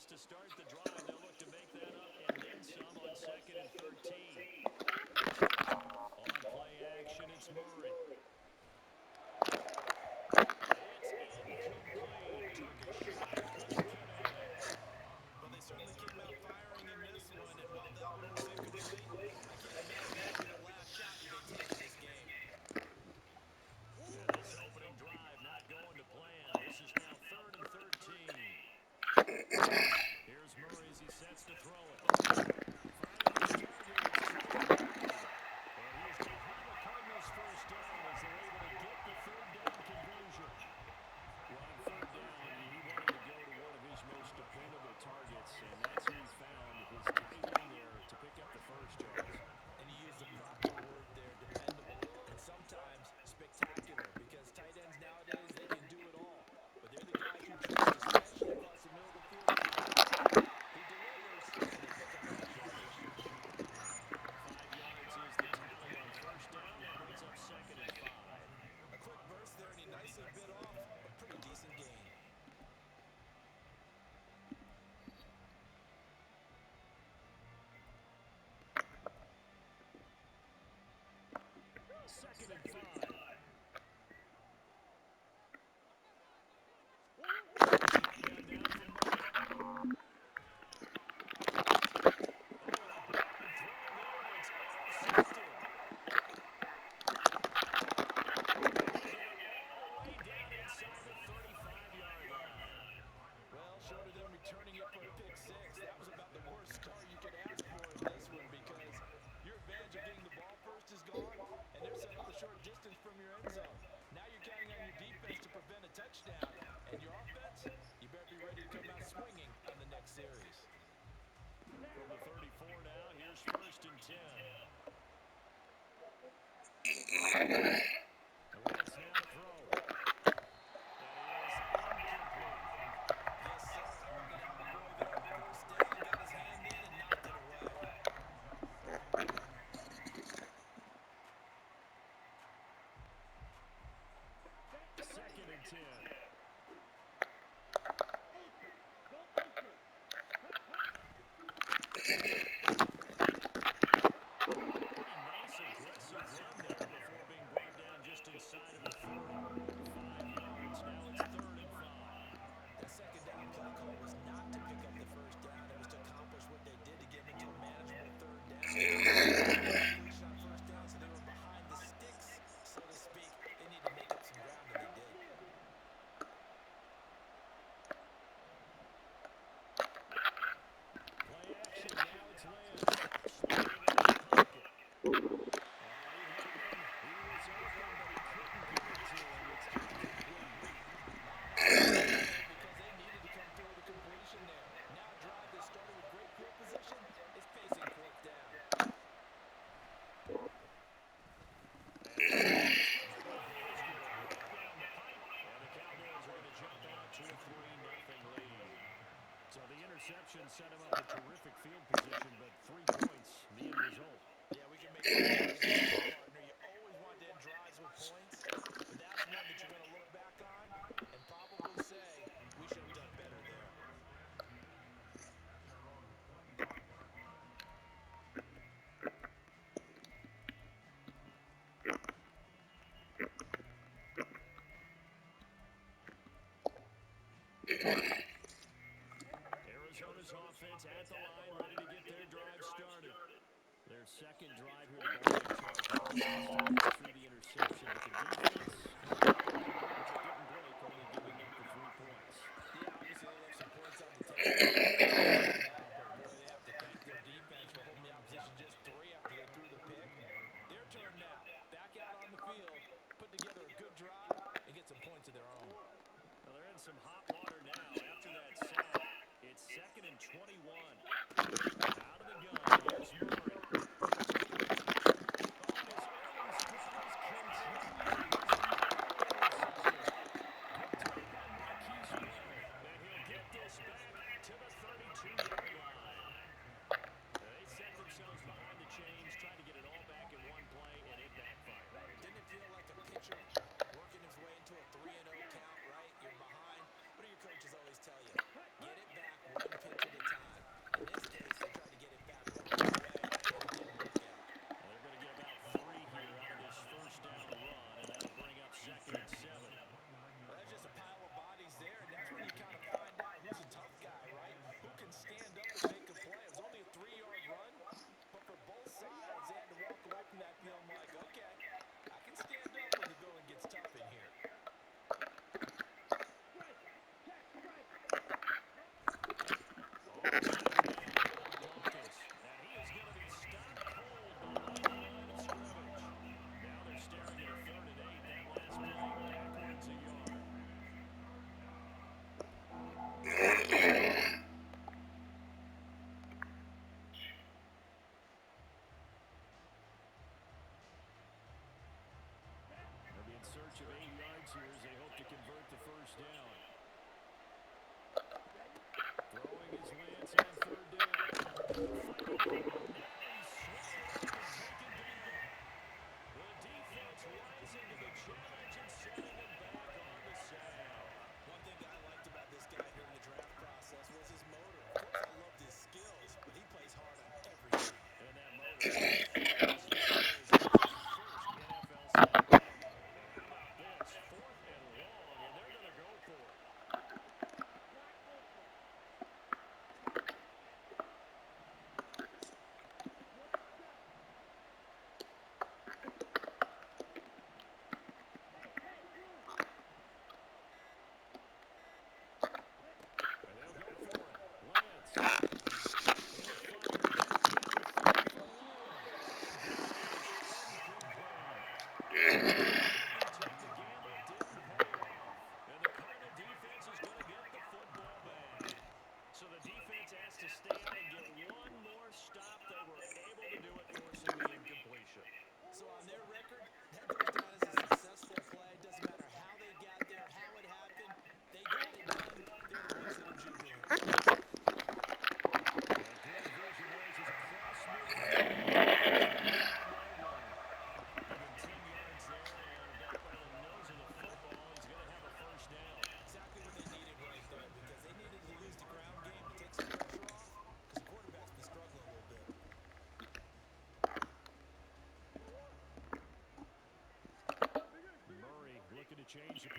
To start the drive, they'll look to make that up and then some on 2nd and 13. On play action, it's Murray. It's incomplete. Took a shot, couldn't connect. Well, they certainly came out firing in this one, and while that one was incomplete, I can't imagine that'll be the last shot that they take in this game. And this opening drive not going to plan. This is now 3rd and 13. Here's Murray as he sets to throw it. Finding his target, it's Trey Wide. And he is behind the Cardinals' first down as they're able to get the 3rd down conversion. Well, on 3rd down, he wanted to go to one of his most dependable targets, and that's who he found, his tight end there, to pick up the first, Charles. And he used the proper word there, dependable, and sometimes spectacular, because tight ends nowadays, they can do it all. But they're the guys you trust, especially across the middle of the field. When you need him to, he delivers, and they pick up that yardage. 5 yards is the tally on first down. That brings up 2nd and 5. A quick burst there, and he nicely bit off a pretty decent gain. Second and 5. And now for Murray. Oh, a bad throw there. It's intercepted. He'll get it all the way down inside the 35-yard line. Well, short of them returning it for a pick six, that was about the worst start you could ask for in this one, because your advantage of getting the ball first is gone, and they're set up a short distance from your end zone. Now you're counting on your defense to prevent a touchdown, and your offense, you better be ready to come out swinging on the next series. From the 34 now, here's 1st and 10. Wentz now to throw. That is incomplete. Yes, sir. Hunted out a boy there on 1st down, got his hand in and knocked it away. 2nd and 10. Pretty nice, aggressive run there before being brought down just inside of the 30. 5 yards. Now it's 3rd and 5. That second down play call was not to pick up the first down. It was to accomplish what they did to get them into a manageable 3rd down. Completion on 1st down, so they were behind the sticks, so to speak. They need to make up some ground, and they did. Play action. Now it's Lance. Sliding into the pocket. He had him. He was open, but he couldn't get it to him. It's incomplete. Because they needed to come through with a completion there. Now a drive that started with great field position is facing 4th down. And the Cowboys get it right down the pipe. And the Cowboys are going to jump out to a 3-0 lead. So the interception set him up a terrific field position, but 3 points, the end result. Yeah, we can make that argument, partner. You always want to end drives with points, but that's one that you're going to look back on and probably say, we should have done better there. Arizona's offense at the line, ready to get their drive started. Their second drive here to ball game, Charles. The first one started through the interception, but the defense held up like a bank that didn't break, only giving up the 3 points. Yeah, obviously they left some points on the table. That, but boy, they have to thank their defense for holding the opposition just 3 after they threw the pick. Their turn now. Back out on the field, put together a good drive, and get some points of their own. Well, they're in some hot water now after that sack. It's 2nd and 21.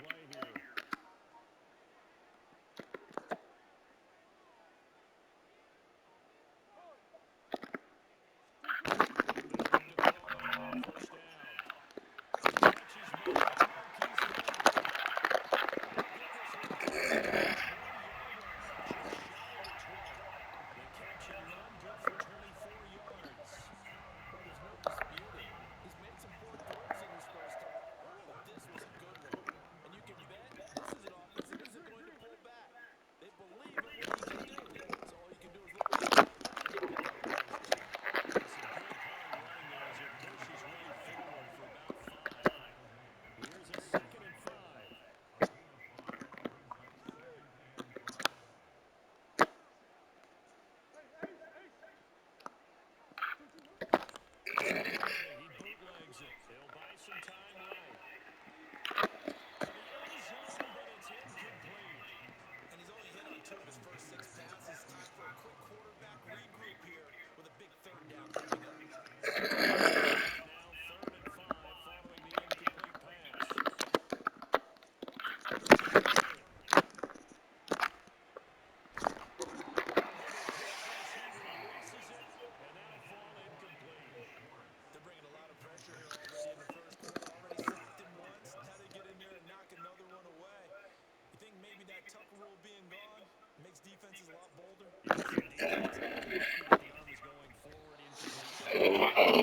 play here. Looking to throw it on first down. The catch is made by Marquise Lee. He'll get this one to about the 20-yard line, just shy of the 20. The catch and run good for 24 yards. Well, there's no disputing. He's made some poor throws in his first half, but this was a good one. And you can bet this is an offense that isn't going to pull back. They believe in what he can do. So all you can do is look for the playmaker to pick up the first down. And some good hard running there as it pushes Lee forward for about 5. Here's a 2nd and 5. He bootlegs it. He'll buy some time right. To the end zone, but it's incomplete. And he's only hit on 2 of his first 6 passes. Time for a quick quarterback regroup here with a big 3rd down coming up. It's now 3rd and 5 following the incomplete pass. Double quick receiver releases it, and that'll fall incomplete. They're bringing a lot of pressure here already in the first quarter. Already sacked him once. Now they get in there and knock another one away. You think maybe that Tucker rule being gone makes defenses a lot bolder? Yes, indeed. It's a little risky with the arm is going forward, incomplete pass.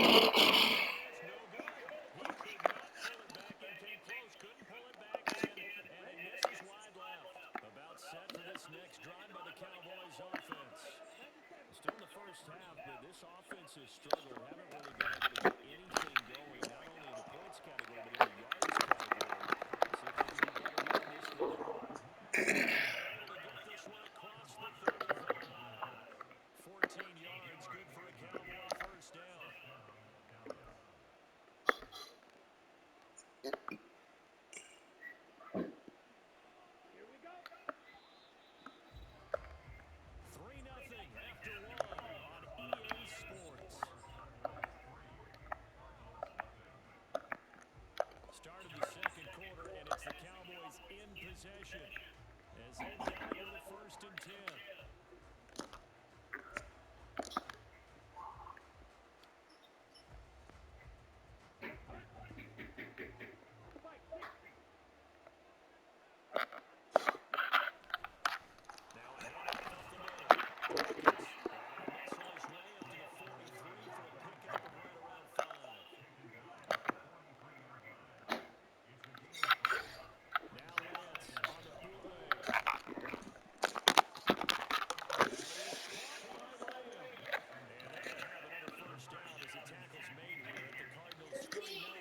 It's no good. He could not pull it back in. Came close, couldn't pull it back in, and he misses wide left. About set for this next drive by the Cowboys offense. Still in the first half, but this offense has struggled. Haven't really been able to get anything going, not only in the points category, but in the yards category. See if they can do better here in this one. Able to get this one across the 35. 14 yards, good for a Cowboy first down. Here we go. 3-0 after 1 on EA Sports. Start of the second quarter, and it's the Cowboys in possession as they've got it with a 1st and 10. Now a handoff up the middle. Watkins, and he'll muscle his way up to the 43 for a pickup of right around 5. Now Lance on the bootleg. And he is caught by Lamb. And there you have another first down as the tackle's made here at the Cardinals 39.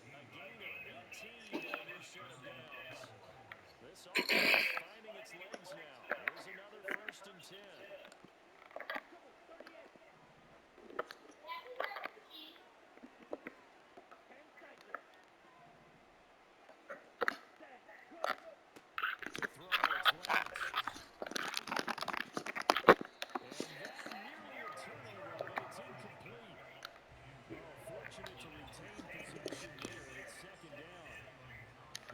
A gain of 18 to their new set of downs. This offense finding its legs now. Here's another 1st and 10. To throw, it's Lance. And that nearly a turnover, but it's incomplete. Oh, fortunate to retain possession there, and it's 2nd down.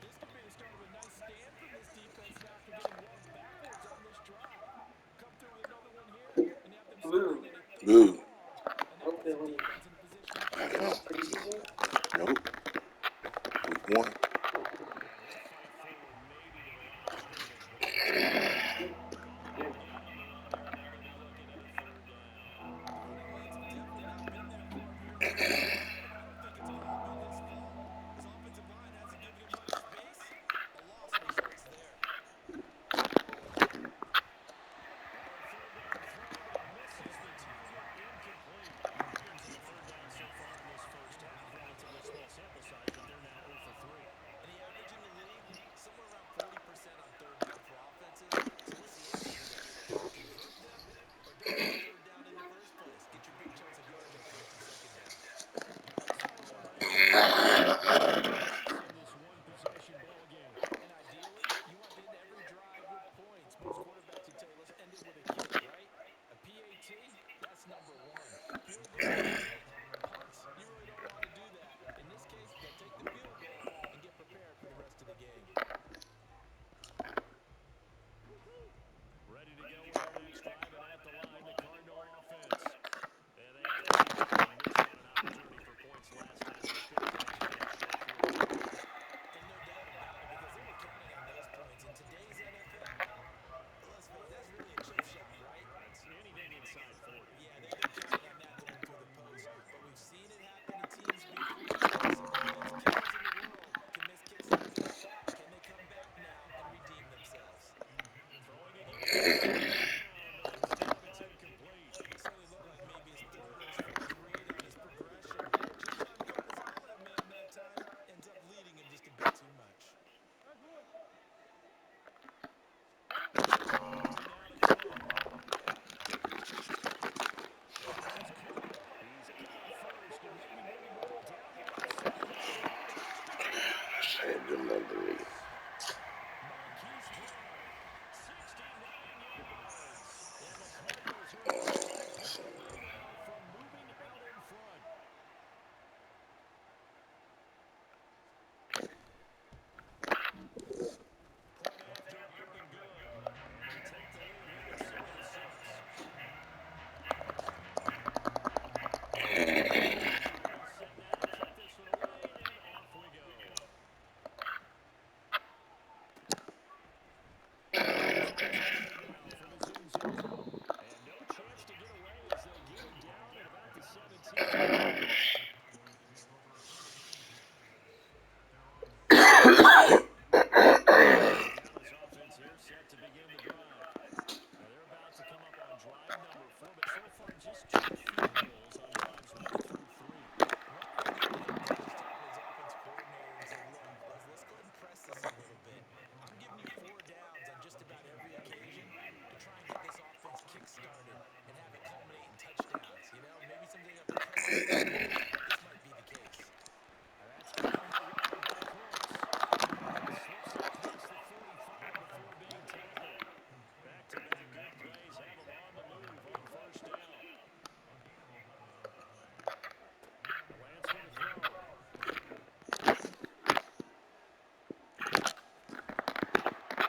This could be the start of a nice stand from this defense now after getting walked backwards on this drive. Come through with another one here, and you have them starting at a 3rd and long. And that puts the defense in a position to take advantage of that. And he'll fight forward maybe to the line of scrimmage, but he'll get it there. Calling him down on the run there. Now they'll be looking at a 3rd down. The running lanes have definitely not been there for him here in the first half, and I don't think it's all been his fault. His offensive line hasn't given him much space. A loss results there. Now a 3rd down throw, but he misses the target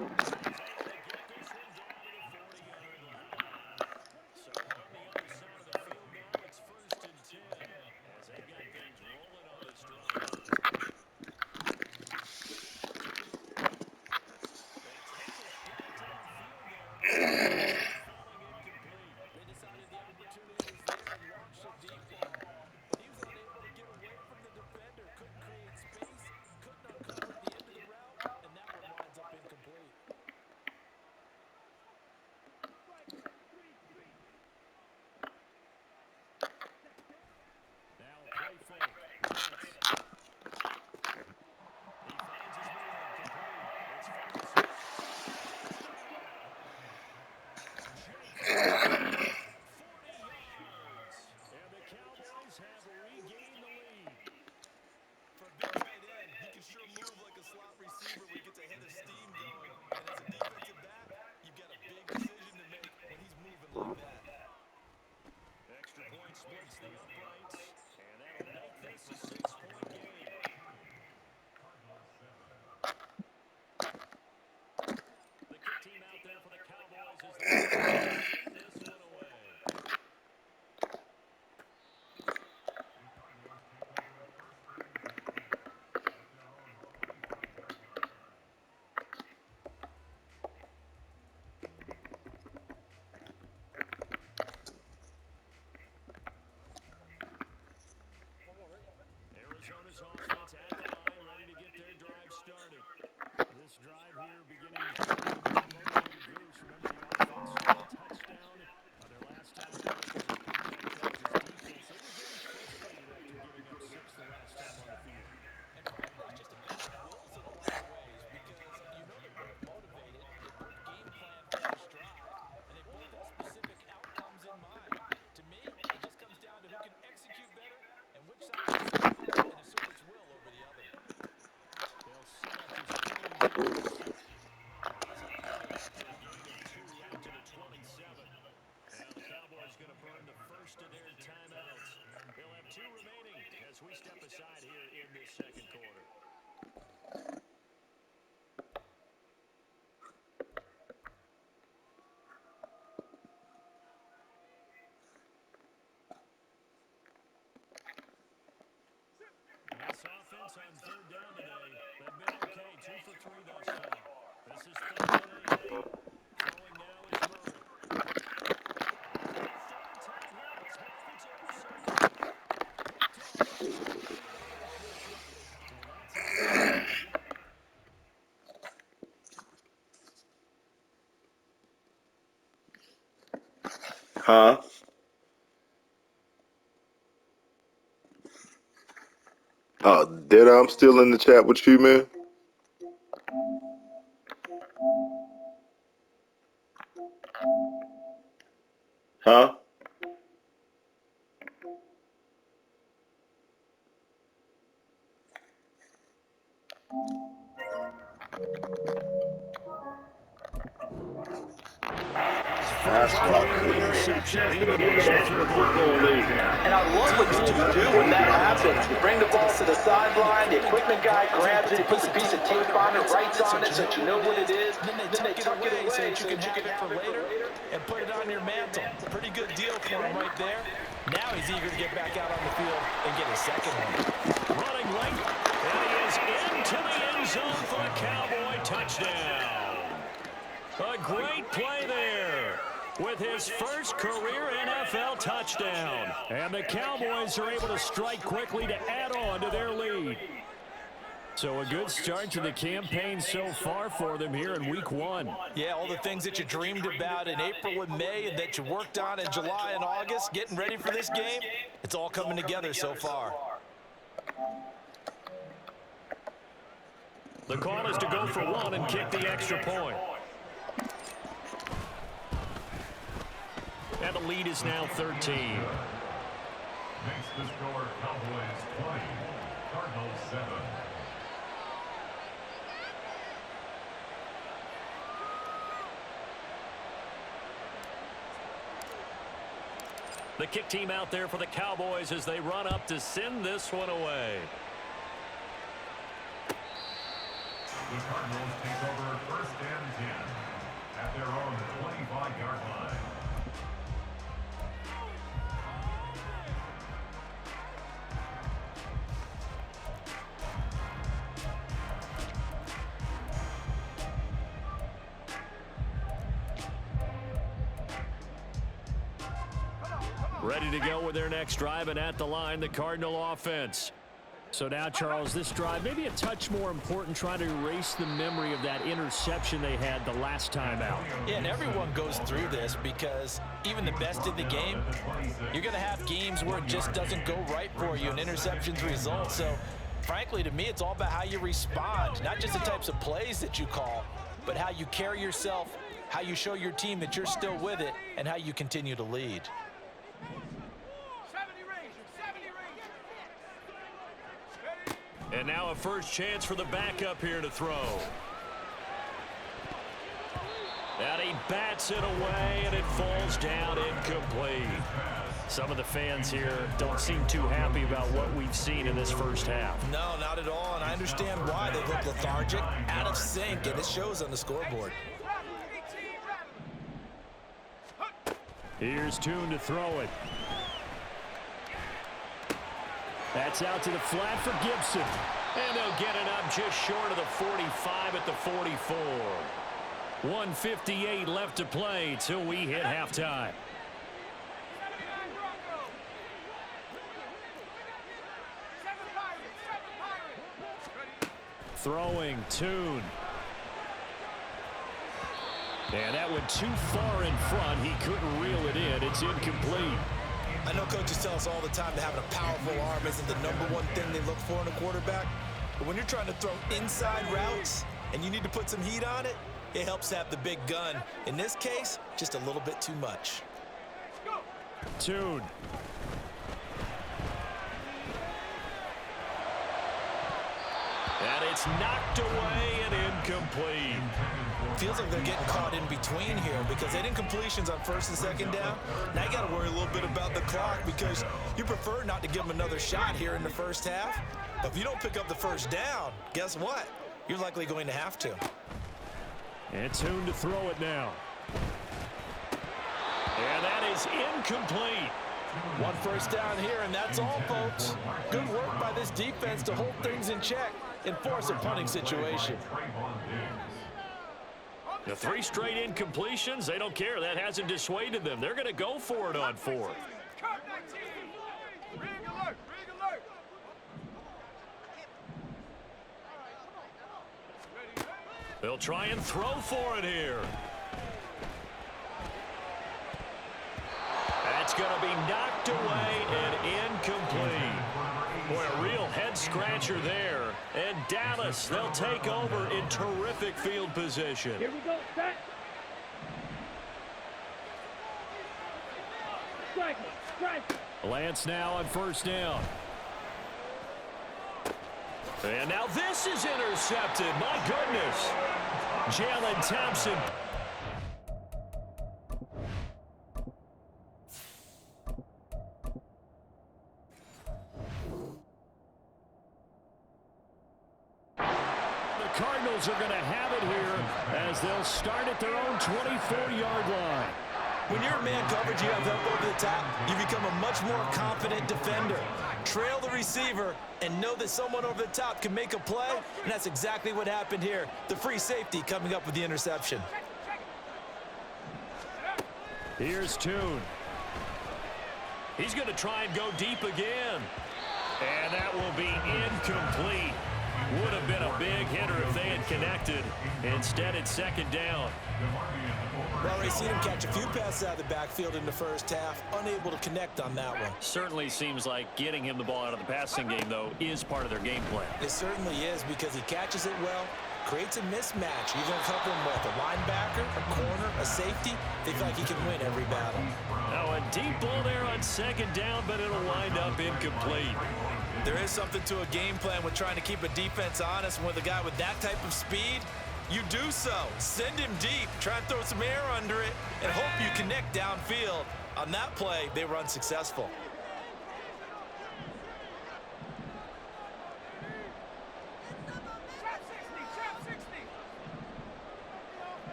get this one down to the 40-yard line. So on the other side of the field now, it's 1st and 10 as they've got things rolling on this drive. They take a shot downfield there, but ends up falling incomplete. They decided the opportunity was there and launched a deep ball. But he was unable to get away from the defender. Couldn't create space, couldn't uncover the end of the route, and that one winds up incomplete. Now a play fake. Lance. He finds his man complete. It's Ferguson. Jake 40 yards. And the Cowboys have regained the lead. For a big tight end, he can sure move like a slot receiver when he gets a head of steam going. And as a defensive back, you've got a big decision to make when he's moving like that. Extra point splits the uprights, and that'll make this a 6-point game. The kick team out there for the Cowboys as they send this one away. Arizona's offense at the line, ready to get their drive started. This drive here beginning to motivate Bruce. Remember, the offense scored a touchdown on their last time out as they picked back Texas defense. They were very frustrated after giving up 6 the last time on the field. And frankly, it's just a matter of wills in a lot of ways because you know they're both motivated, they both game plan for this drive, and they both have specific outcomes in mind. To me, it just comes down to who can execute better and which side can step up and assert its will over the other. They'll set up this play. It's a gain of 2 out to the 27. Now the Cowboys going to burn the first of their timeouts. They'll have 2 remaining as we step aside here in this second quarter. This offense on 3rd down today, they've been okay, 2 for 3 thus far. This is 3rd and 8. Throwing now is Murray. For the 3rd time here in this half, it's intercepted. Picked off by the leadership. And that's how they get. Huh? Did I'm still in the chat with you, man? Huh? First career interception in the National Football League. And I love what teams do when that happens. You bring the ball to the sideline, the equipment guy grabs it, puts a piece of tape on it, writes on it so that you know what it is. Then they tuck it away so that you can have it for later and put it on your mantle. Pretty good deal for him right there. Now he's eager to get back out on the field and get his second one. Running late, and he is into the end zone for a Cowboy touchdown. A great play there with his first career NFL touchdown. And the Cowboys are able to strike quickly to add on to their lead. So a good start to the campaign so far for them here in Week 1. Yeah, all the things that you dreamed about in April and May and that you worked on in July and August, getting ready for this game, it's all coming together so far. The call is to go for 1 and kick the extra point. And the lead is now 13. Makes the score Cowboys 20, Cardinals 7. The kick team out there for the Cowboys as they run up to send this one away. The Cardinals take over first and 10 at their own 25-yard line. Ready to go with their next drive, and at the line, the Cardinal offense. So now, Charles, this drive maybe a touch more important, trying to erase the memory of that interception they had the last time out. Yeah, and everyone goes through this because even the best in the game, you're going to have games where it just doesn't go right for you and interceptions result. So, frankly, to me, it's all about how you respond, not just the types of plays that you call, but how you carry yourself, how you show your team that you're still with it, and how you continue to lead. And now a first chance for the backup here to throw. And he bats it away, and it falls down incomplete. Some of the fans here don't seem too happy about what we've seen in this first half. No, not at all, and I understand why. They look lethargic, out of sync, and it shows on the scoreboard. Here's Toon to throw it. That's out to the flat for Gibson. And they'll get it up just short of the 45 at the 44. 1:58 left to play till we hit halftime. Throwing Toon. And that went too far in front. He couldn't reel it in. It's incomplete. I know coaches tell us all the time that having a powerful arm isn't the #1 thing they look for in a quarterback. But when you're trying to throw inside routes and you need to put some heat on it, it helps have the big gun. In this case, just a little bit too much. Toon. And it's knocked away and incomplete. Feels like they're getting caught in between here because they didn't completions on first and second down. Now you got to worry a little bit about the clock because you prefer not to give them another shot here in the first half. But if you don't pick up the first down, guess what? You're likely going to have to. And Toon to throw it now. And that is incomplete. One first down here, and that's all, folks. Good work by this defense to hold things in check and force a punting situation. The 3 straight incompletions, they don't care. That hasn't dissuaded them. They're going to go for it on 4th. They'll try and throw for it here. That's going to be knocked away and incomplete. Boy, a real head-scratcher there. And Dallas, they'll take over in terrific field position. Here we go, set. Strike, strike. Lance now on first down. And now this is intercepted. My goodness. Jalen Thompson. The Cardinals are going to have it here as they'll start at their own 24-yard line. When you're in man coverage, you have help over the top, you become a much more confident defender. Trail the receiver and know that someone over the top can make a play, and that's exactly what happened here. The free safety coming up with the interception. Here's Toon. He's going to try and go deep again. And that will be incomplete. Would have been a big hitter if they had connected. Instead, it's second down. Well, already seen him catch a few passes out of the backfield in the first half, unable to connect on that one. Certainly seems like getting him the ball out of the passing game, though, is part of their game plan. It certainly is because he catches it well, creates a mismatch. You're going to cover him with a linebacker, a corner, a safety. They feel like he can win every battle. Now a deep ball there on second down, but it'll wind up incomplete. There is something to a game plan with trying to keep a defense honest. And with a guy with that type of speed, you do so. Send him deep, try and throw some air under it, and hope you connect downfield. On that play, they were unsuccessful.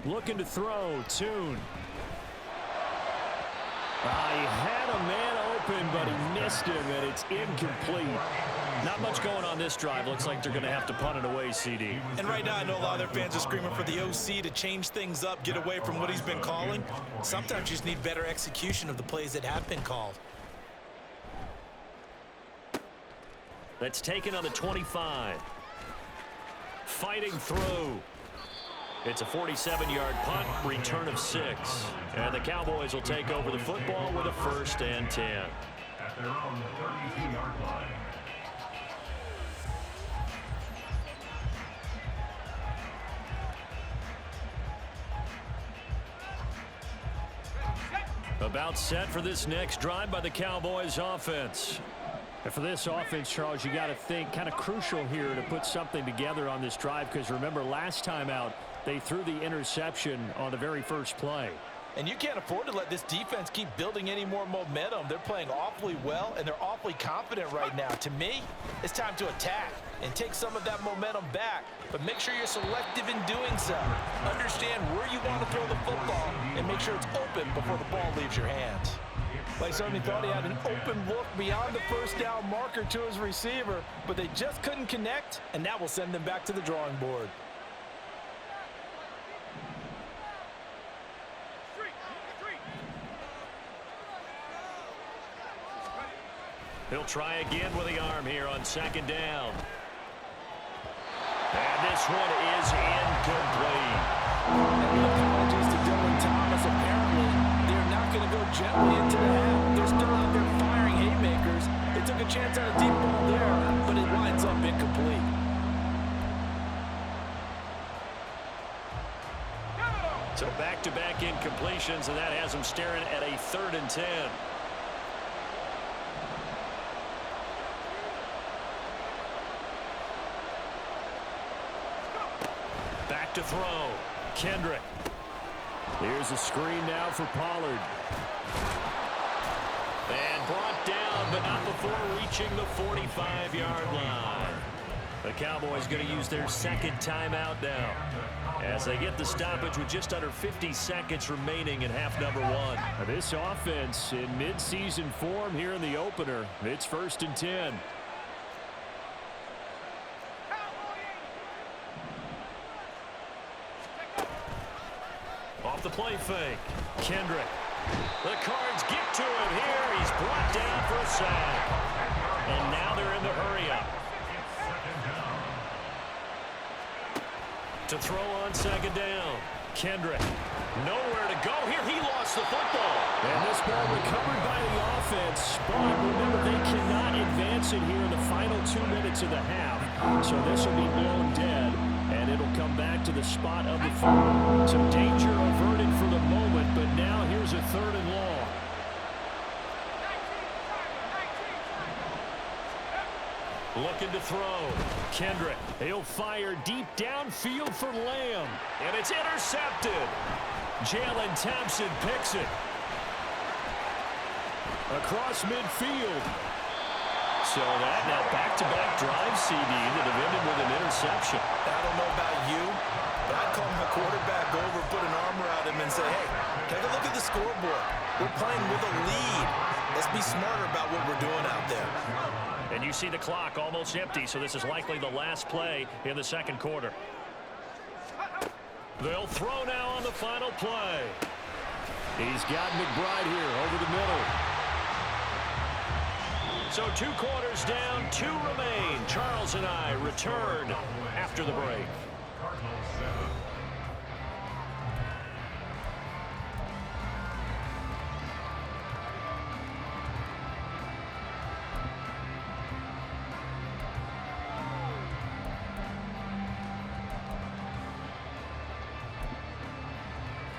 Looking to throw. Tune. He had a man open, but he missed him, and it's incomplete. Not much going on this drive. Looks like they're going to have to punt it away, CD. And right now, I know a lot of their fans are screaming for the OC to change things up, get away from what he's been calling. Sometimes you just need better execution of the plays that have been called. That's taken on the 25. Fighting through. It's a 47-yard punt, return of 6. And the Cowboys will take over the football with a 1st and 10. At their own 32-yard line. About set for this next drive by the Cowboys offense. And for this offense, Charles, you got to think kind of crucial here to put something together on this drive, because remember last time out they threw the interception on the very first play. And you can't afford to let this defense keep building any more momentum. They're playing awfully well, and they're awfully confident right now. To me, it's time to attack and take some of that momentum back. But make sure you're selective in doing so. Understand where you want to throw the football and make sure it's open before the ball leaves your hands. Like certainly thought he had an open look beyond the first down marker to his receiver, but they just couldn't connect, and that will send them back to the drawing board. He'll try again with the arm here on 2nd down. And this one is incomplete. And apologies to Dylan Thomas. Apparently, they're not going to go gently into the half. They're still out there firing haymakers. They took a chance on a deep ball there, but it winds up incomplete. So back-to-back incompletions, and that has them staring at a 3rd and 10. Back to throw. Kendrick. Here's a screen now for Pollard. And brought down, but not before reaching the 45-yard line. The Cowboys going to use their 2nd timeout now, as they get the stoppage with just under 50 seconds remaining in half number 1. This offense in midseason form here in the opener. It's 1st and 10. Off the play fake. Kendrick. The Cards get to him here. He's brought down for a sack. And now they're in the hurry-up. To throw on 2nd down. Kendrick. Nowhere to go here. He lost the football. And this ball recovered by the offense. But remember, they cannot advance it here in the final 2 minutes of the half. So this will be blown dead. And it'll come back to the spot of the fumble. So danger averted for the moment, but now here's a 3rd and long. Looking to throw. Kendrick. He'll fire deep downfield for Lamb. And it's intercepted. Jalen Thompson picks it. Across midfield. So that now back-to-back drive, CD, that have ended with an interception. I don't know about you, but I'd call my quarterback over, put an arm around him, and say, hey, take a look at the scoreboard. We're playing with a lead. Let's be smarter about what we're doing out there. And you see the clock almost empty, so this is likely the last play in the 2nd quarter. They'll throw now on the final play. He's got McBride here over the middle. So 2 quarters down, 2 remain. Charles and I return after the break. Cardinals 7.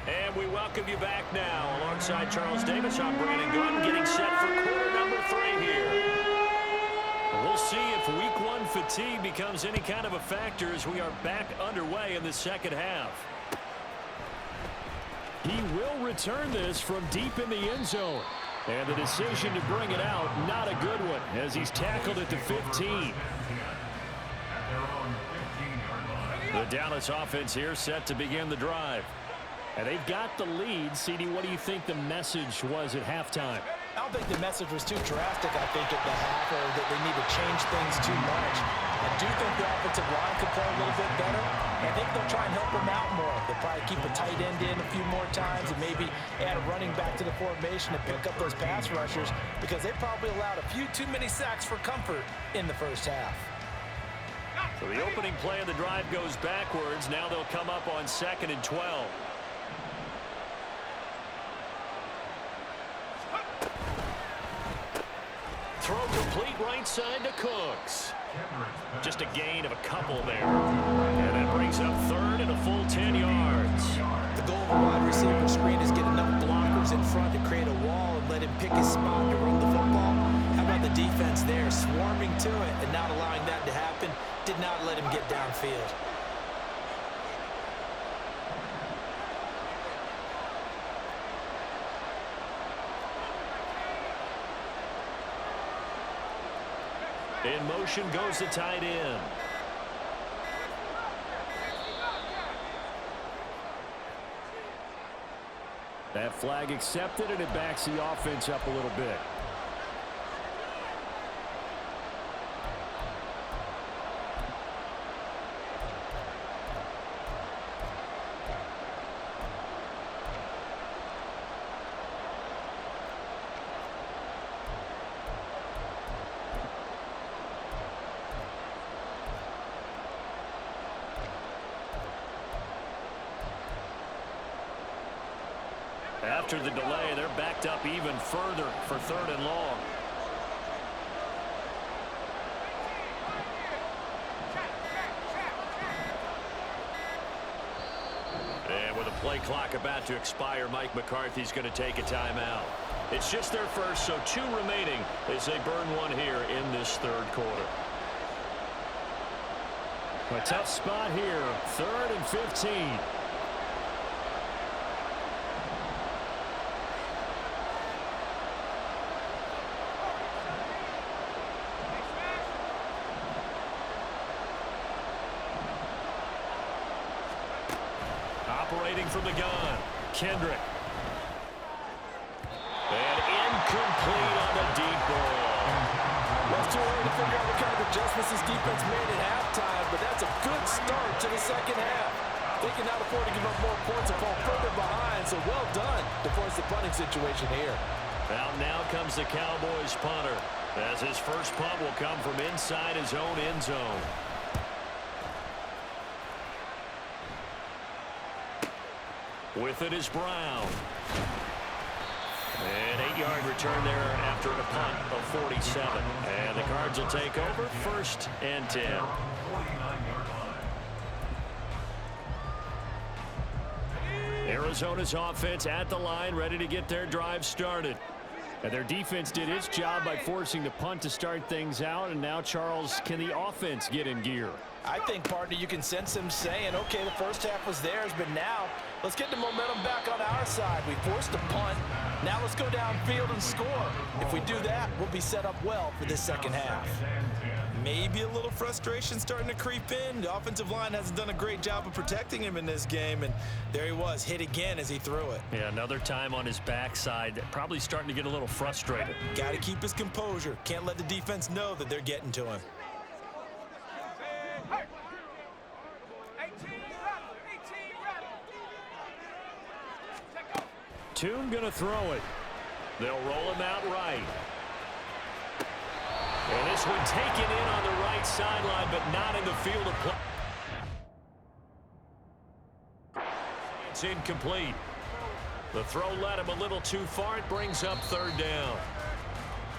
And we welcome you back now. Alongside Charles Davis, I'm Brandon Gunn, getting set for quarter number 3 here. We'll see if week 1 fatigue becomes any kind of a factor as we are back underway in the 2nd half. He will return this from deep in the end zone. And the decision to bring it out, not a good one, as he's tackled at the 15. At their own 15-yard line. The Dallas offense here set to begin the drive. And they've got the lead. CD, what do you think the message was at halftime? I don't think the message was too drastic, I think, at the half, or that they need to change things too much. I do think the offensive line could play a little bit better. I think they'll try and help them out more. They'll probably keep a tight end in a few more times and maybe add a running back to the formation to pick up those pass rushers, because they probably allowed a few too many sacks for comfort in the first half. So the opening play of the drive goes backwards. Now they'll come up on 2nd and 12. Throw complete right side to Cooks. Just a gain of a couple there. And that brings up 3rd and a full 10 yards. The goal of a wide receiver screen is get enough blockers in front to create a wall and let him pick his spot to run the football. How about the defense there, swarming to it and not allowing that to happen? Did not let him get downfield. In motion goes the tight end. That flag accepted, and it backs the offense up a little bit. After the delay, they're backed up even further for 3rd and long. And with a play clock about to expire, Mike McCarthy's going to take a timeout. It's just their first, so 2 remaining as they burn one here in this 3rd quarter. A tough spot here, 3rd and 15. Operating from the gun, Kendrick. And incomplete on the deep ball. Well, it's too early to figure out what kind of adjustments this defense made at halftime, but that's a good start to the second half. They cannot afford to give up more points and fall further behind, so well done to force the punting situation here. Well, now comes the Cowboys punter, as his first punt will come from inside his own end zone. With it is Brown. An 8-yard return there after a punt of 47. And the Cards will take over 1st and 10. Arizona's offense at the line, ready to get their drive started. And their defense did its job by forcing the punt to start things out. And now, Charles, can the offense get in gear? I think, partner, you can sense them saying, okay, the first half was theirs, but now let's get the momentum back on our side. We forced a punt. Now let's go downfield and score. If we do that, we'll be set up well for this second half. Maybe a little frustration starting to creep in. The offensive line hasn't done a great job of protecting him in this game, and there he was, hit again as he threw it. Yeah, another time on his backside, probably starting to get a little frustrated. Got to keep his composure. Can't let the defense know that they're getting to him. Tune gonna throw it. They'll roll him out right. And this one taken in on the right sideline, but not in the field of play. It's incomplete. The throw led him a little too far. It brings up 3rd down.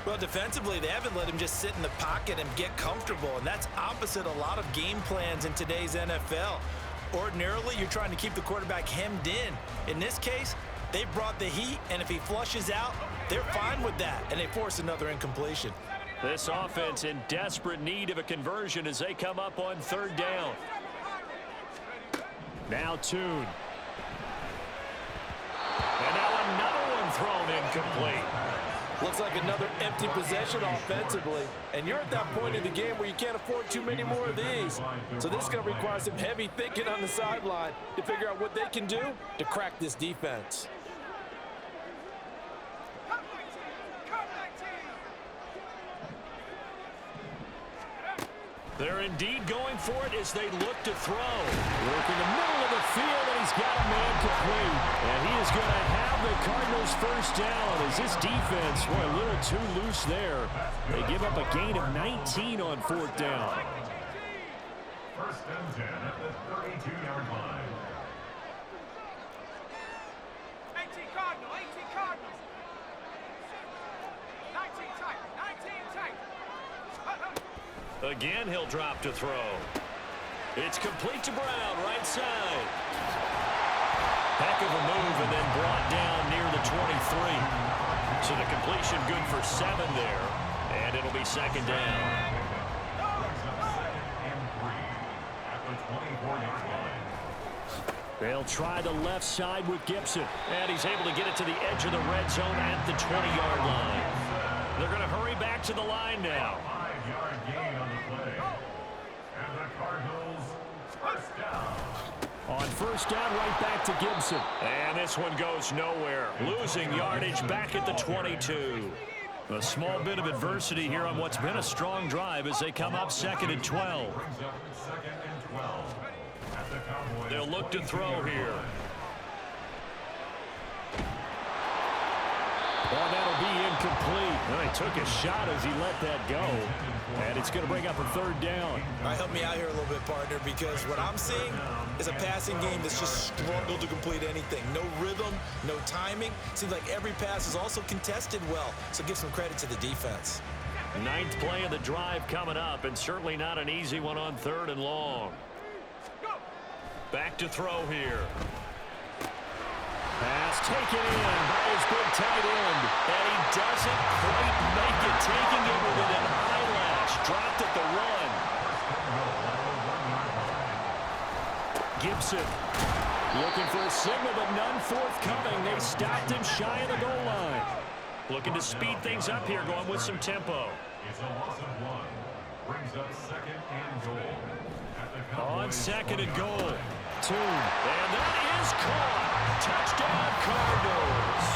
Well, defensively, they haven't let him just sit in the pocket and get comfortable, and that's opposite a lot of game plans in today's NFL. Ordinarily, you're trying to keep the quarterback hemmed in. In this case, they brought the heat, and if he flushes out, they're fine with that, and they force another incompletion. This offense in desperate need of a conversion as they come up on 3rd down. Now Tune. And now another one thrown incomplete. Looks like another empty possession offensively. And you're at that point in the game where you can't afford too many more of these. So this is going to require some heavy thinking on the sideline to figure out what they can do to crack this defense. They're indeed going for it as they look to throw. Work in the middle of the field, and he's got a man complete. And he is going to have the Cardinals first down as this defense were a little too loose there. They give up a gain of 19 on fourth down. First and 10 at the 32-yard line. 18 Cardinals. 19 tight. Again, he'll drop to throw. It's complete to Brown, right side. Heck of a move, and then brought down near the 23. So the completion good for 7 there, and it'll be second down. They'll try the left side with Gibson, and he's able to get it to the edge of the red zone at the 20-yard line. They're going to hurry back to the line now. 5-yard gain on the play. And the Cardinals first down. On first down, right back to Gibson. And this one goes nowhere. Losing yardage back at the 22. A small bit of adversity here on what's been a strong drive as they come up second and 12. They'll look to throw here. Well, that'll be incomplete. And he took a shot as he let that go. And it's going to bring up a third down. All right, help me out here a little bit, partner, because what I'm seeing is a passing game that's just struggled to complete anything. No rhythm, no timing. Seems like every pass is also contested well, so give some credit to the defense. 9th play of the drive coming up, and certainly not an easy one on 3rd and long. Back to throw here. Pass taken in by his big tight end, and he doesn't quite make it, taking it within an eyelash. Dropped at the run. Gibson looking for a signal, but none forthcoming. They stopped him shy of the goal line. Looking to speed things up here, going with some tempo. It's a loss of 1. Brings up second and goal. On second and goal. Tune. And that is caught. Touchdown, Cardinals.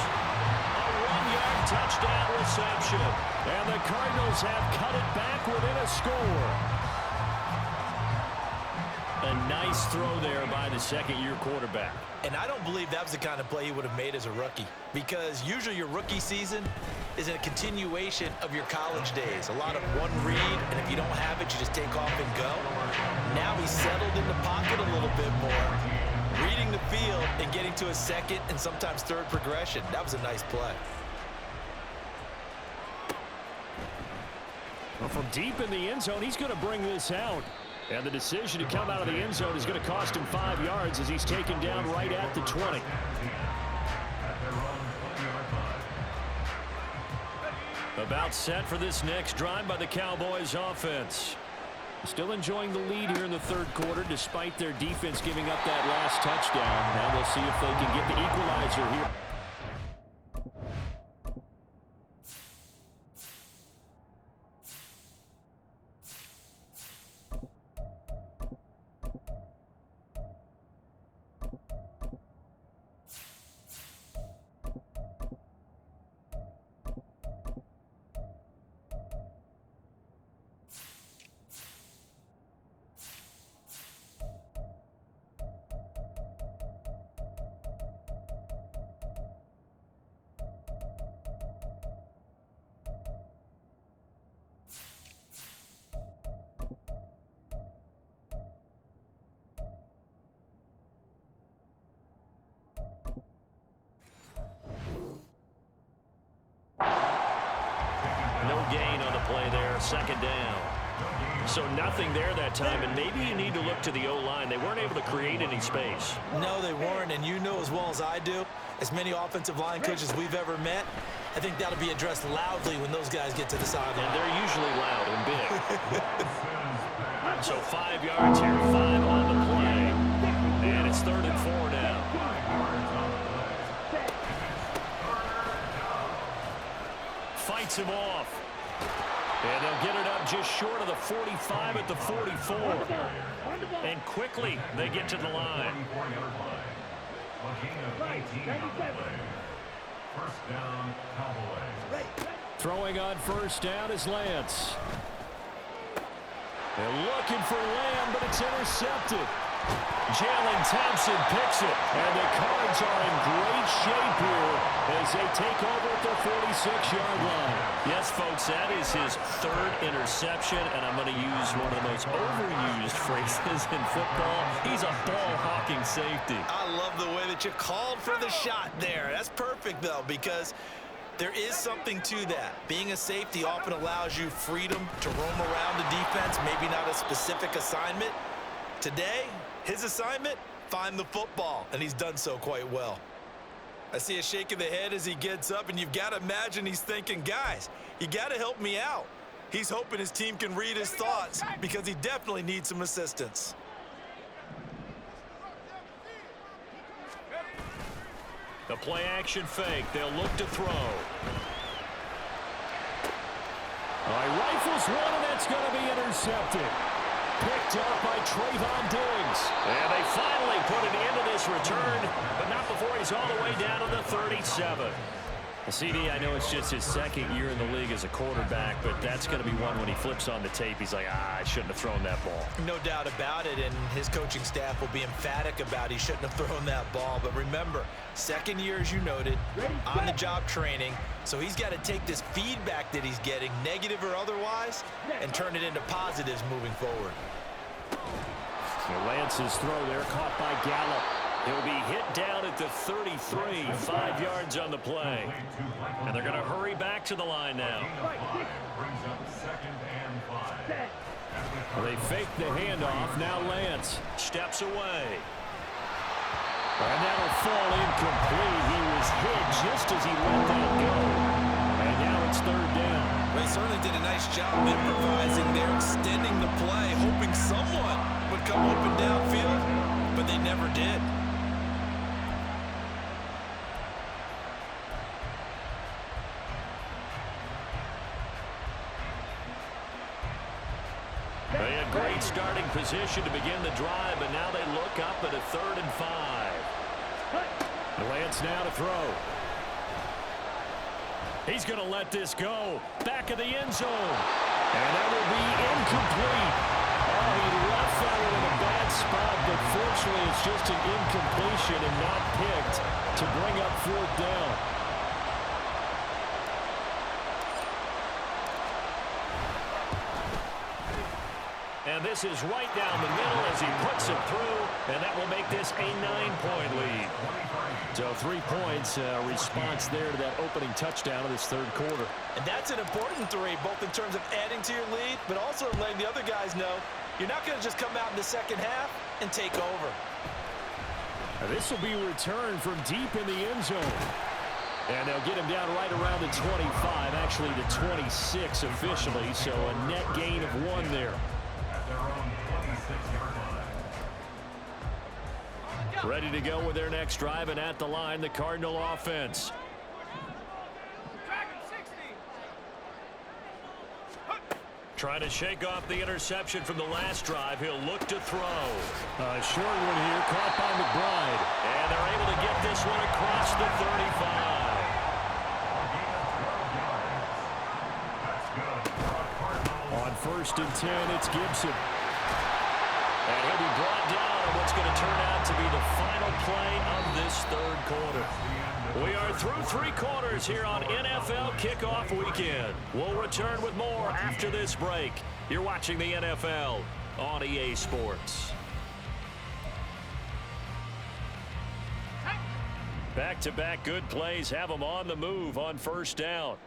A 1-yard touchdown reception. And the Cardinals have cut it back within a score. A nice throw there by the second-year quarterback. And I don't believe that was the kind of play he would have made as a rookie, because usually your rookie season is a continuation of your college days. A lot of one read, and if you don't have it, you just take off and go. Now he's settled in the pocket a little bit more, reading the field and getting to a second and sometimes third progression. That was a nice play. Well, from deep in the end zone, he's going to bring this out. And the decision to come out of the end zone is going to cost him 5 yards as he's taken down right at the 20. About set for this next drive by the Cowboys offense. Still enjoying the lead here in the 3rd quarter despite their defense giving up that last touchdown. Now we'll see if they can get the equalizer here. Gain on the play there, second down. So nothing there that time, and maybe you need to look to the O-line. They weren't able to create any space. No, they weren't, and you know as well as I do, as many offensive line coaches we've ever met, I think that'll be addressed loudly when those guys get to the sideline. And they're usually loud and big. So 5 yards here, 5 on the play. And it's 3rd and 4 now. fights him off. And they'll get it up just short of the 45 at the 44. And quickly they get to the line. First down, Cowboys. Throwing on first down is Lance. They're looking for Lamb, but it's intercepted. Jalen Thompson picks it, and the Cards are in great shape here as they take over at the 46-yard line. Yes, folks, that is his third interception, and I'm going to use one of the most overused phrases in football. He's a ball-hawking safety. I love the way that you called for the shot there. That's perfect, though, because there is something to that. Being a safety often allows you freedom to roam around the defense, maybe not a specific assignment. Today, his assignment, find the football, and he's done so quite well. I see a shake of the head as he gets up, and you've got to imagine he's thinking, guys, you got to help me out. He's hoping his team can read his thoughts because he definitely needs some assistance. The play action fake. They'll look to throw. All right, rifles one, and that's going to be intercepted. Picked up by Trayvon Diggs. And they finally put an end to this return, but not before he's all the way down to the 37. CD, I know it's just his second year in the league as a quarterback, but that's going to be one when he flips on the tape. He's like, I shouldn't have thrown that ball. No doubt about it, and his coaching staff will be emphatic about he shouldn't have thrown that ball. But remember, second year, as you noted, on-the-job training, so he's got to take this feedback that he's getting, negative or otherwise, and turn it into positives moving forward. Lance's throw there caught by Gallup. He'll be hit down at the 33, 5 yards on the play. And they're going to hurry back to the line now. They fake the handoff. Now Lance steps away. And that'll fall incomplete. He was hit just as he let that go. And now it's third down. They certainly did a nice job improvising there, extending the play, hoping someone would come open downfield, but they never did. They had great starting position to begin the drive, but now they look up at a 3rd and 5. Lance now to throw. He's going to let this go. Back of the end zone. And that will be incomplete. Oh, he left that one in a bad spot, but fortunately it's just an incompletion and not picked to bring up 4th down. And this is right down the middle as he puts it through, and that will make this a 9-point lead. So 3 points, response there to that opening touchdown of this third quarter. And that's an important 3, both in terms of adding to your lead, but also letting the other guys know you're not going to just come out in the second half and take over. Now this will be returned from deep in the end zone. And they'll get him down right around the 25, actually the 26 officially, so a net gain of 1 there. Ready to go with their next drive, and at the line, the Cardinal offense. Trying to shake off the interception from the last drive. He'll look to throw. A short one here, caught by McBride. And they're able to get this one across the 35. On 1st and 10, it's Gibson. And he'll be brought down on what's going to turn out to be the final play of this third quarter. We are through 3 quarters here on NFL Kickoff Weekend. We'll return with more after this break. You're watching the NFL on EA Sports. Back-to-back good plays have them on the move on 1st down.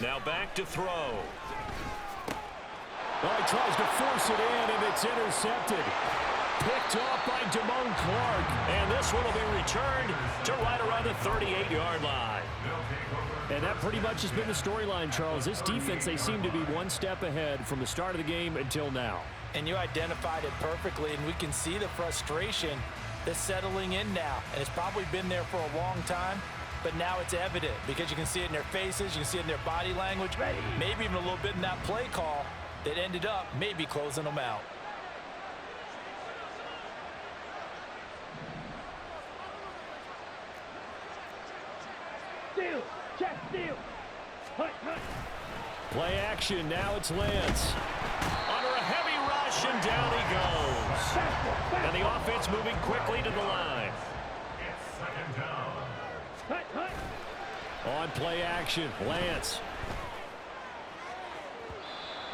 Now back to throw. Well, he tries to force it in, and it's intercepted. Picked off by Damone Clark. And this one will be returned to right around the 38-yard line. And that pretty much has been the storyline, Charles. This defense, they seem to be one step ahead from the start of the game until now. And you identified it perfectly, and we can see the frustration that's settling in now. And it's probably been there for a long time. but now it's evident because you can see it in their faces, you can see it in their body language, maybe even a little bit in that play call that ended up maybe closing them out. Steal. Check steal. Hut, hut. Play action. Now it's Lance. Under a heavy rush, and down he goes. And the offense moving quickly to the line. It's second down. Hut, hut. On play action, Lance.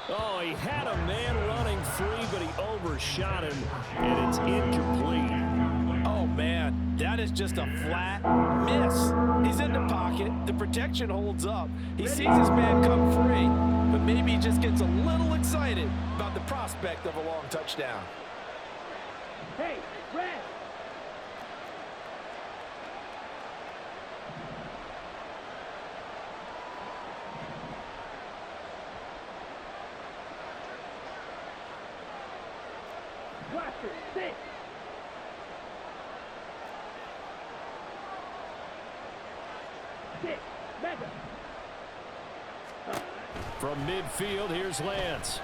Oh, he had a man running free, but he overshot him, and it's incomplete. Oh, man, that is just a flat miss. He's in the pocket. The protection holds up. He sees his man come free, but maybe he just gets a little excited about the prospect of a long touchdown. Hey, red. Blaster, sit. Sit. Mega. From midfield, here's Lance.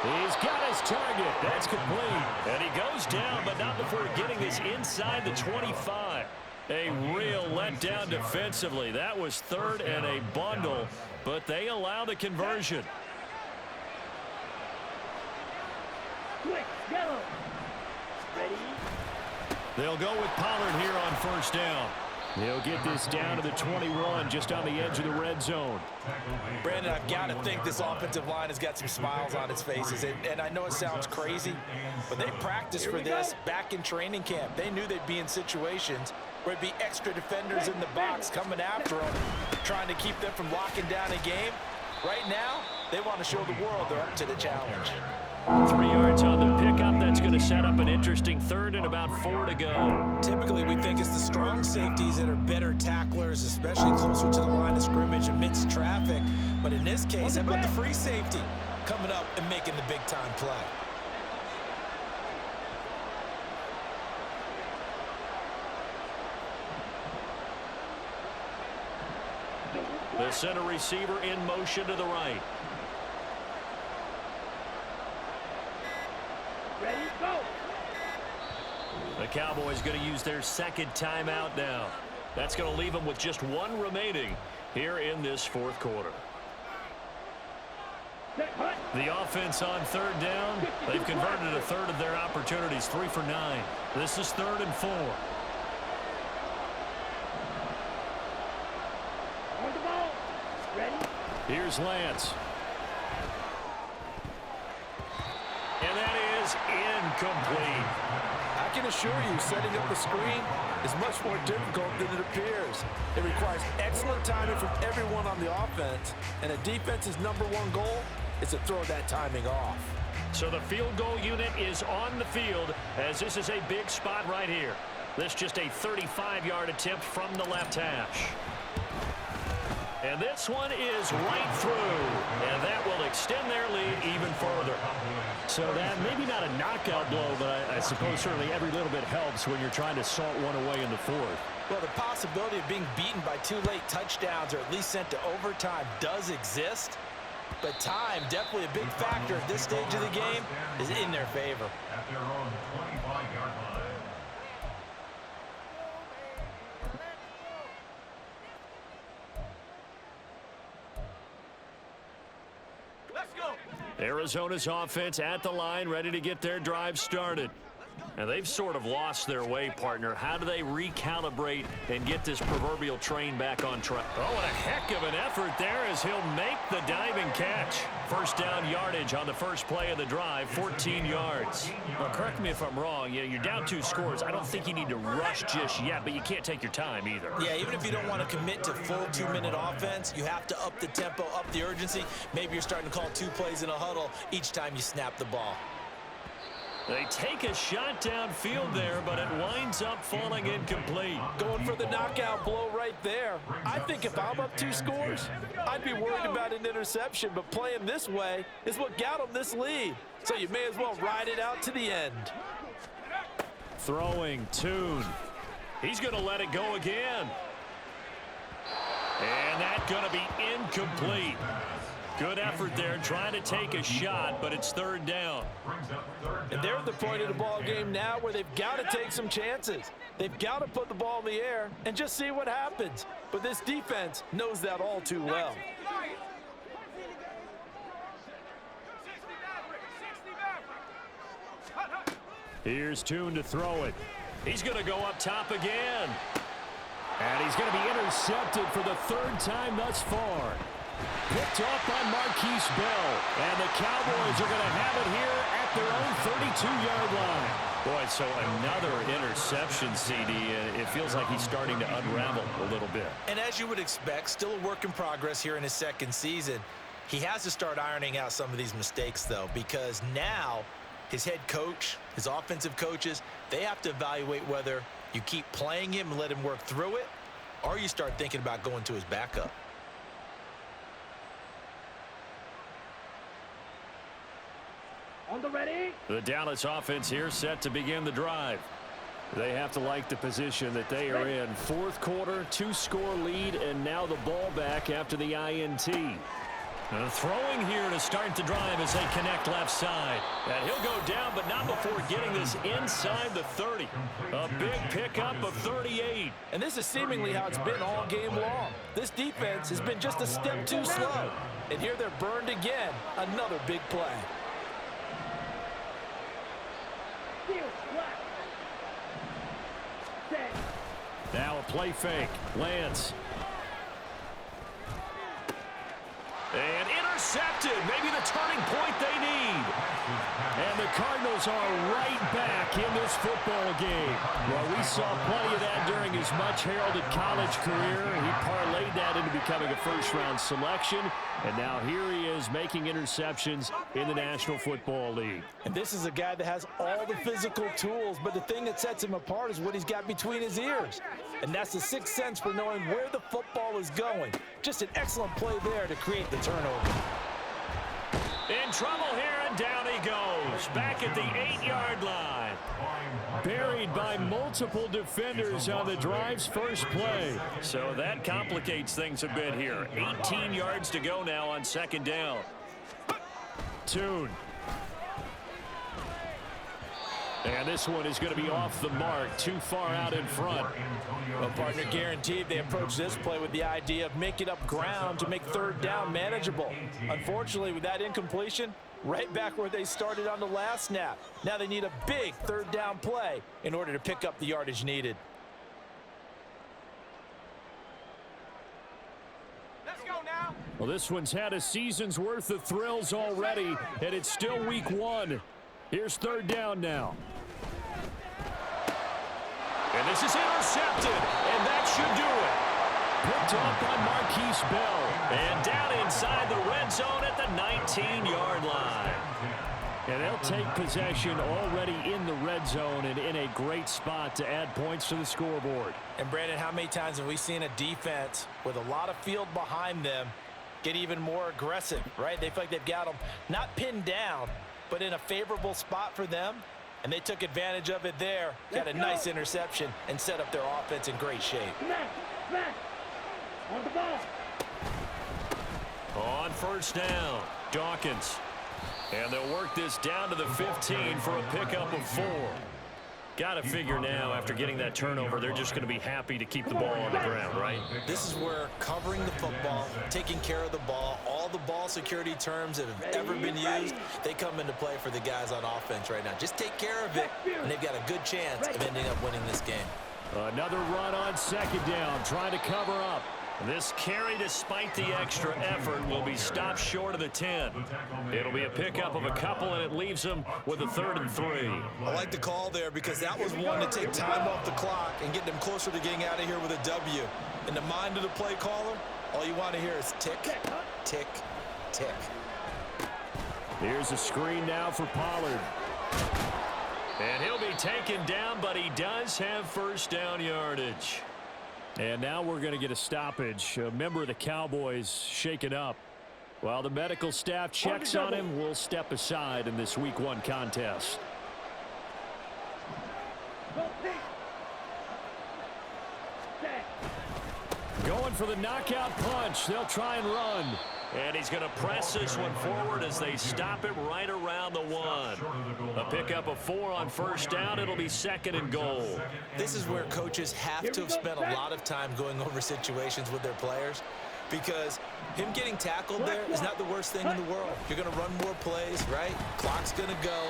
He's got his target. That's complete. And he goes down, but not before getting this inside the 25. A real letdown defensively. That was third and a bundle, but they allow the conversion. Quick, yellow. Ready? They'll go with Pollard here on first down. He'll get this down to the 21, just on the edge of the red zone. Brandon, I've got to think this offensive line has got some smiles on its faces. And I know it sounds crazy, but they practiced for this back in training camp. They knew they'd be in situations where it'd be extra defenders in the box coming after them, trying to keep them from locking down a game. Right now, they want to show the world they're up to the challenge. 3 yards on the pickup. That's going to set up an interesting third and about 4 to go. Typically, we think it's the strong safeties that are better tacklers, especially closer to the line of scrimmage amidst traffic. But in this case, how about the free safety coming up and making the big-time play? The center receiver in motion to the right. Ready, go. The Cowboys going to use their second timeout now. That's going to leave them with just one remaining here in this fourth quarter. The offense on third down. They've converted a third of their opportunities, 3 for 9. This is 3rd and 4. On the ball. Ready? Here's Lance. And that is incomplete. I can assure you, setting up a screen is much more difficult than it appears. It requires excellent timing from everyone on the offense, and a defense's #1 goal is to throw that timing off. So the field goal unit is on the field, as this is a big spot right here. This just a 35-yard attempt from the left hash. And this one is right through, and that will extend their lead even further. So that maybe not a knockout blow, but I suppose certainly every little bit helps when you're trying to salt one away in the fourth. Well, the possibility of being beaten by 2 late touchdowns or at least sent to overtime does exist, but time, definitely a big factor at this stage of the game, is in their favor. At their own 25-yard line. Let's go. Arizona's offense at the line, ready to get their drive started. And they've sort of lost their way, partner. How do they recalibrate and get this proverbial train back on track? Oh, what a heck of an effort there as he'll make the diving catch. First down yardage on the first play of the drive, 14 yards. Well, correct me if I'm wrong. You're down 2 scores. I don't think you need to rush just yet, but you can't take your time either. Yeah, even if you don't want to commit to full 2-minute offense, you have to up the tempo, up the urgency. Maybe you're starting to call 2 plays in a huddle each time you snap the ball. They take a shot downfield there, but it winds up falling incomplete. Going for the knockout blow right there. I think if I'm up 2 scores, I'd be worried about an interception, but playing this way is what got them this lead. So you may as well ride it out to the end. Throwing Tune. He's going to let it go again. And that's going to be incomplete. Good effort there trying to take a shot, but it's third down. And they're at the point of the ball game now where they've got to take some chances. They've got to put the ball in the air and just see what happens. But this defense knows that all too well. Here's Tune to throw it. He's going to go up top again. And he's going to be intercepted for the third time thus far. Picked off by Marquise Bell. And the Cowboys are going to have it here at their own 32-yard line. Boy, so another interception, CD. It feels like he's starting to unravel a little bit. And as you would expect, still a work in progress here in his second season. He has to start ironing out some of these mistakes, though, because now his head coach, his offensive coaches, they have to evaluate whether you keep playing him and let him work through it, or you start thinking about going to his backup. On the ready. The Dallas offense here set to begin the drive. They have to like the position that they are in. Fourth quarter, 2-score lead, and now the ball back after the INT. Throwing here to start the drive as they connect left side. And he'll go down, but not before getting this inside the 30. A big pickup of 38. And this is seemingly how it's been all game long. This defense has been just a step too slow. And here they're burned again. Another big play. Now a play fake. Lance. And intercepted. Maybe the turning point they need. And the Cardinals are right back in this football game. Well, we saw plenty of that during his much-heralded college career. He parlayed that into becoming a first-round selection. And now here he is making interceptions in the National Football League. And this is a guy that has all the physical tools, but the thing that sets him apart is what he's got between his ears. And that's the sixth sense for knowing where the football is going. Just an excellent play there to create the turnover. In trouble here, and down he goes. Back at the 8-yard line. Buried by multiple defenders on the drive's first play. So that complicates things a bit here. 18 yards to go now on second down. Tune. And this one is going to be off the mark, too far out in front. Well, partner, guaranteed they approach this play with the idea of making up ground to make third down manageable. Unfortunately, with that incompletion, right back where they started on the last snap. Now they need a big third down play in order to pick up the yardage needed. Let's go now. Well, this one's had a season's worth of thrills already, and it's still week 1. Here's third down now. And this is intercepted, and that should do it. Picked off by Marquise Bell, and down inside the red zone at the 19-yard line. And they'll take possession already in the red zone and in a great spot to add points to the scoreboard. And, Brandon, how many times have we seen a defense with a lot of field behind them get even more aggressive, right? They feel like they've got them not pinned down, but in a favorable spot for them, and they took advantage of it there. Got a nice interception and set up their offense in great shape. Smash. On the ball. On first down, Dawkins. And they'll work this down to the 15 for a pickup of 4. Got to figure now, after getting that turnover, they're just going to be happy to keep the ball on the ground, right? This is where covering the football, taking care of the ball, all the ball security terms that have ever been used, they come into play for the guys on offense right now. Just take care of it, and they've got a good chance of ending up winning this game. Another run on second down, trying to cover up. This carry, despite the extra effort, will be stopped short of the 10. It'll be a pickup of a couple, and it leaves them with a 3rd and 3. I like the call there because that was one to take time off the clock and get them closer to getting out of here with a W. In the mind of the play caller, all you want to hear is tick, tick, tick. Here's a screen now for Pollard. And he'll be taken down, but he does have first down yardage. And now we're going to get a stoppage. A member of the Cowboys shaken up. While the medical staff checks on him, we'll step aside in this week 1 contest. Going for the knockout punch. They'll try and run. And he's going to press this one forward as they stop him right around the 1. A pickup of 4 on first down. It'll be 2nd and goal. This is where coaches have to have spent a lot of time going over situations with their players, because him getting tackled there is not the worst thing in the world. You're going to run more plays, right? Clock's going to go.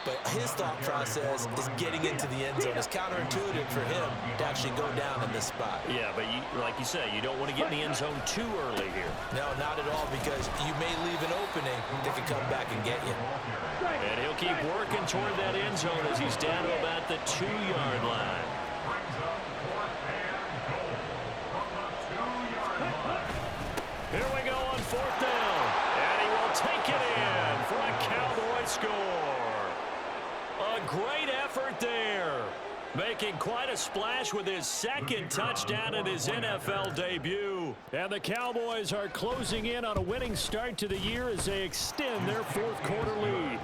But his thought process is getting into the end zone. It's counterintuitive for him to actually go down in this spot. Yeah, but like you say, you don't want to get in the end zone too early here. No, not at all, because you may leave an opening that could come back and get you. And he'll keep working toward that end zone as he's down to about the 2-yard line. Here we go on 4th down. And he will take it in for a Cowboy score. A great effort there. Making quite a splash with his 2nd touchdown in his NFL debut. And the Cowboys are closing in on a winning start to the year as they extend their 4th quarter lead.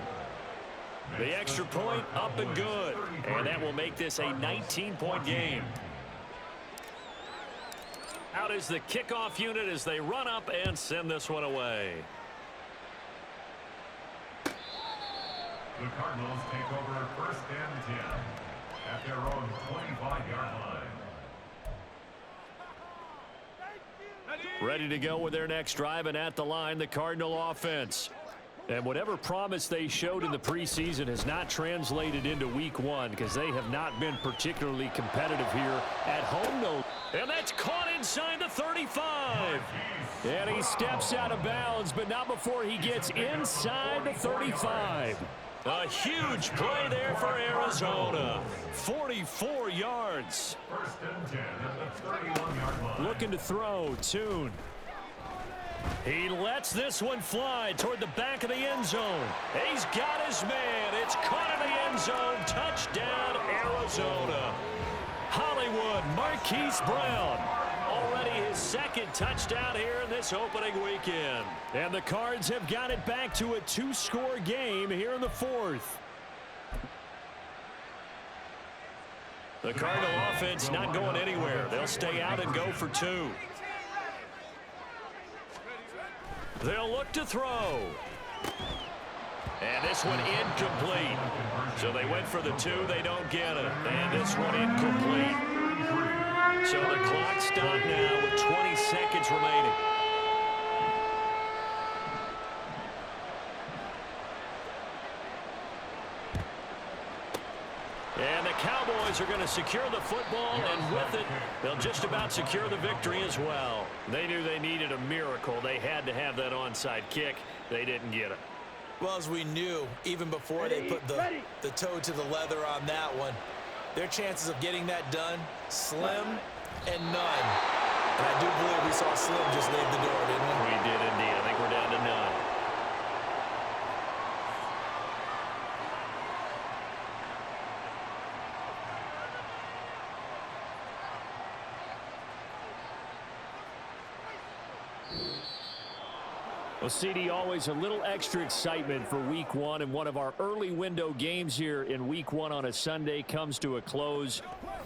The extra point up and good. And that will make this a 19-point game. Out is the kickoff unit as they run up and send this one away. The Cardinals take over 1st and 10 at their own 25-yard line. Ready to go with their next drive, and at the line, the Cardinal offense. And whatever promise they showed in the preseason has not translated into week 1 because they have not been particularly competitive here at home. No. And that's caught inside the 35. And he steps out of bounds, but not before he gets inside the 35. A huge play there for Arizona. 44 yards. 1st and 10 at the 31-yard line. Looking to throw. Tune. He lets this one fly toward the back of the end zone. He's got his man. It's caught in the end zone. Touchdown, Arizona. Hollywood, Marquise Brown. Already his 2nd touchdown here in this opening weekend. And the Cards have got it back to a 2-score game here in the 4th. The Cardinal offense not going anywhere. They'll stay out and go for 2. They'll look to throw. And this one incomplete. So they went for the 2. They don't get it. And this one incomplete. So the clock stopped now with 20 seconds remaining. And the Cowboys are going to secure the football, and with it, they'll just about secure the victory as well. They knew they needed a miracle. They had to have that onside kick. They didn't get it. Well, as we knew, even before they put the toe to the leather on that one, their chances of getting that done, slim and none. And I do believe we saw Slim just leave the door, didn't we? We did indeed. I think we're down to none. Well, CD, always a little extra excitement for week 1, and one of our early window games here in week 1 on a Sunday comes to a close.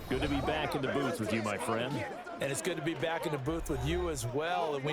Good to be back in the booth with you, my friend. And it's good to be back in the booth with you as well. And we